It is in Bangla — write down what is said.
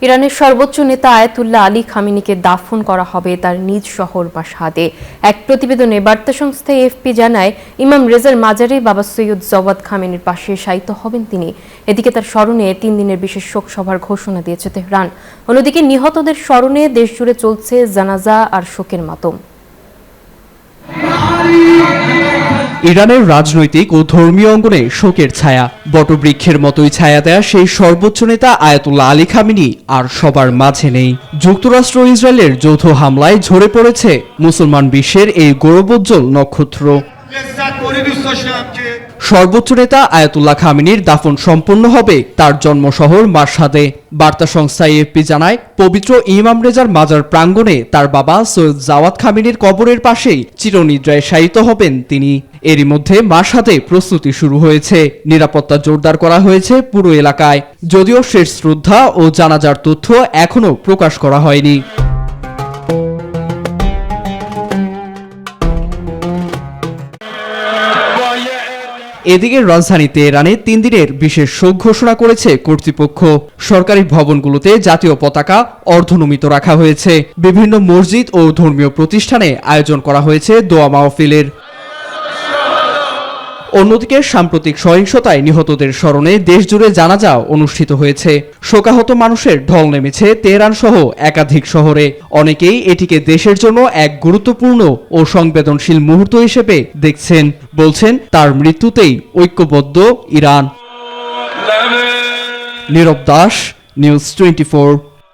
ইরানের সর্বোচ্চ নেতা আয়াতুল্লাহ আলী খামেনিকে দাফন করা হবে তার নিজ শহর মাশহাদে। এক প্রতিবেদনে বার্তা সংস্থা এএফপি জানায়, ইমাম রেজার মাজারে বাবা সৈয়দ জওয়াদ খামেনির পাশে শায়িত হবেন তিনি। এদিকে তার স্মরণে 3 দিনের বিশেষ শোক সভার ঘোষণা দিয়েছে তেহরান। অন্যদিকে নিহতদের স্মরণে দেশজুড়ে চলছে জানাজা আর শোকের মাতম। ইরানের রাজনৈতিক ও ধর্মীয় অঙ্গনে শোকের ছায়া, বটবৃক্ষের মতোই ছায়া দেয়া সেই সর্বোচ্চ নেতা আয়াতুল্লাহ আলী খামেনি আর সবার মাঝে নেই। যুক্তরাষ্ট্র ও ইসরায়েলের যৌথ হামলায় ঝরে পড়েছে মুসলমান বিশ্বের এই গৌরবোজ্জ্বল নক্ষত্র। সর্বোচ্চ নেতা আয়াতুল্লাহ খামেনির দাফন সম্পন্ন হবে তার জন্মশহর মাশহাদে। বার্তা সংস্থা এএফপি জানায়, পবিত্র ইমাম রেজার মাজার প্রাঙ্গণে তার বাবা সৈয়দ জাওয়াদ খামেনির কবরের পাশেই চিরনিদ্রায় শায়িত হবেন তিনি। এরই মধ্যে মাশহাদে প্রস্তুতি শুরু হয়েছে। নিরাপত্তা জোরদার করা হয়েছে পুরো এলাকায়, যদিও শেষ শ্রদ্ধা ও জানাজার তথ্য এখনো প্রকাশ করা হয়নি। এদিকে রাজধানী তেহরানে 3 দিনের বিশেষ শোক ঘোষণা করেছে কর্তৃপক্ষ। সরকারি ভবনগুলোতে জাতীয় পতাকা অর্ধনমিত রাখা হয়েছে। বিভিন্ন মসজিদ ও ধর্মীয় প্রতিষ্ঠানে আয়োজন করা হয়েছে দোয়া মাহফিলের। অন্যদিকে সাম্প্রতিক সহিংসতায় নিহতদের স্মরণে দেশজুড়ে জানাজা অনুষ্ঠিত হয়েছে। শোকাহত মানুষের ঢল নেমেছে তেহরান সহ একাধিক শহরে। অনেকেই এটিকে দেশের জন্য এক গুরুত্বপূর্ণ ও সংবেদনশীল মুহূর্ত হিসেবে দেখছেন। বলছেন, তার মৃত্যুতেই ঐক্যবদ্ধ ইরান। নীরব দাস, নিউজ 24।